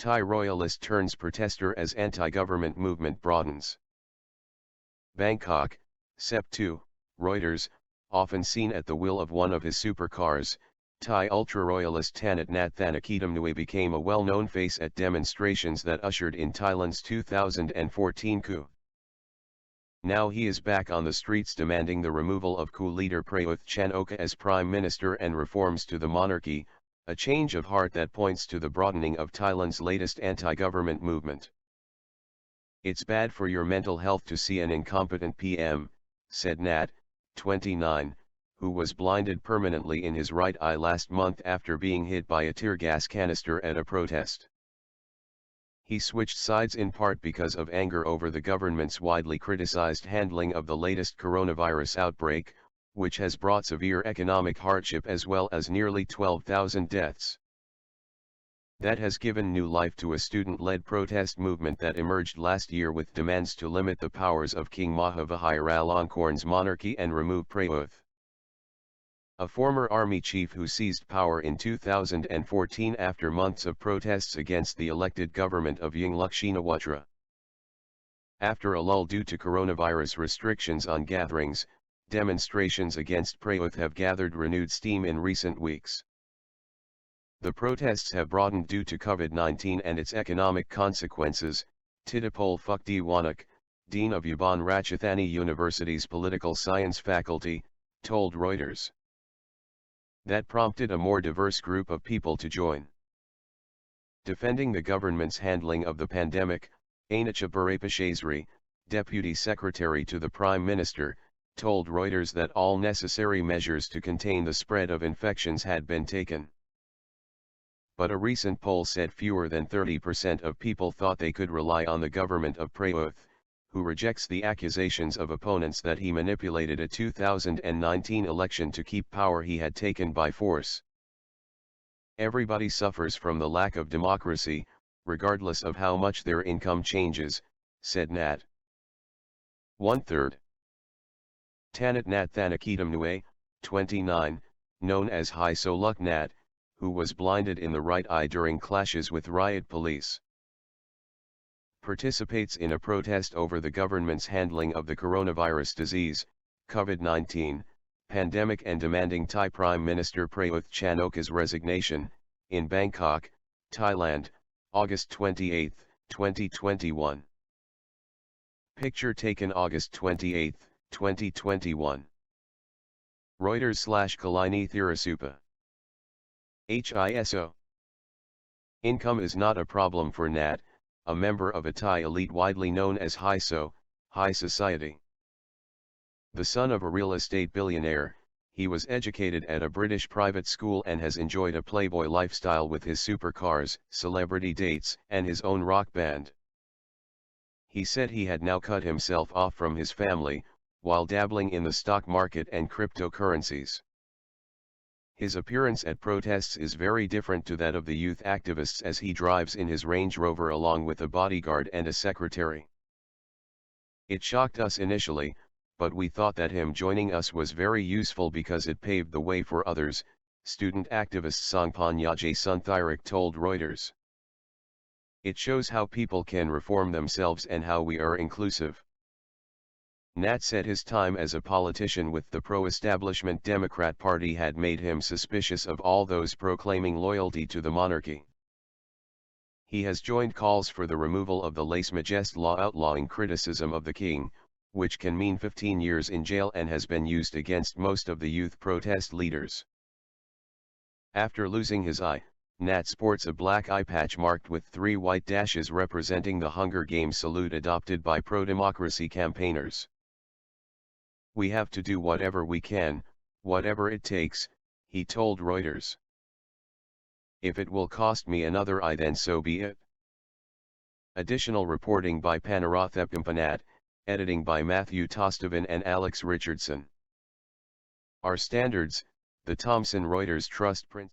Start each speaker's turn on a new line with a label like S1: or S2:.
S1: Thai royalist turns protester as anti-government movement broadens. Bangkok, Sep 2, Reuters, often seen at the wheel of one of his supercars, Thai ultra-royalist Tanat Nat Thanakitamnui became a well-known face at demonstrations that ushered in Thailand's 2014 coup. Now he is back on the streets demanding the removal of coup leader Prayuth Chan-ocha as prime minister and reforms to the monarchy, a change of heart that points to the broadening of Thailand's latest anti-government movement. "It's bad for your mental health to see an incompetent PM," said Nat, 29, who was blinded permanently in his right eye last month after being hit by a tear gas canister at a protest. He switched sides in part because of anger over the government's widely criticized handling of the latest coronavirus outbreak, which has brought severe economic hardship as well as nearly 12,000 deaths. That has given new life to a student-led protest movement that emerged last year with demands to limit the powers of King Maha Vajiralongkorn's monarchy and remove Prayuth, a former army chief who seized power in 2014 after months of protests against the elected government of Yingluck Shinawatra. After a lull due to coronavirus restrictions on gatherings, demonstrations against Prayuth have gathered renewed steam in recent weeks. The protests have broadened due to COVID-19 and its economic consequences, Titipol Phukdeewanuk, Dean of Yabon Ratchathani University's Political Science Faculty, told Reuters. That prompted a more diverse group of people to join. Defending the government's handling of the pandemic, Anacha Barapashazri, Deputy Secretary to the Prime Minister, told Reuters that all necessary measures to contain the spread of infections had been taken. But a recent poll said fewer than 30% of people thought they could rely on the government of Prayuth, who rejects the accusations of opponents that he manipulated a 2019 election to keep power he had taken by force. "Everybody suffers from the lack of democracy, regardless of how much their income changes," said Nat. 1/3. Tanat Nat Thanakitamnui, 29, known as Hai Soluk Nat, who was blinded in the right eye during clashes with riot police, participates in a protest over the government's handling of the coronavirus disease, COVID-19, pandemic and demanding Thai Prime Minister Prayuth Chan-ocha's resignation, in Bangkok, Thailand, August 28, 2021. Picture taken August 28, 2021. Reuters/Kalini Thirasupa. HISO. Income is not a problem for Nat, a member of a Thai elite widely known as HISO, High Society. The son of a real estate billionaire, he was educated at a British private school and has enjoyed a playboy lifestyle with his supercars, celebrity dates, and his own rock band. He said he had now cut himself off from his family, while dabbling in the stock market and cryptocurrencies. His appearance at protests is very different to that of the youth activists as he drives in his Range Rover along with a bodyguard and a secretary. "It shocked us initially, but we thought that him joining us was very useful because it paved the way for others," student activist Songpanyaje Sunthirak told Reuters. "It shows how people can reform themselves and how we are inclusive." Nat said his time as a politician with the pro-establishment Democrat Party had made him suspicious of all those proclaiming loyalty to the monarchy. He has joined calls for the removal of the Lèse Majesté law outlawing criticism of the king, which can mean 15 years in jail and has been used against most of the youth protest leaders. After losing his eye, Nat sports a black eye patch marked with 3 white dashes representing the Hunger Games salute adopted by pro-democracy campaigners. "We have to do whatever we can, whatever it takes," he told Reuters. "If it will cost me another eye then so be it." Additional reporting by Panarathepkampanat, editing by Matthew Tostovan and Alex Richardson. Our standards, the Thomson Reuters Trust Print.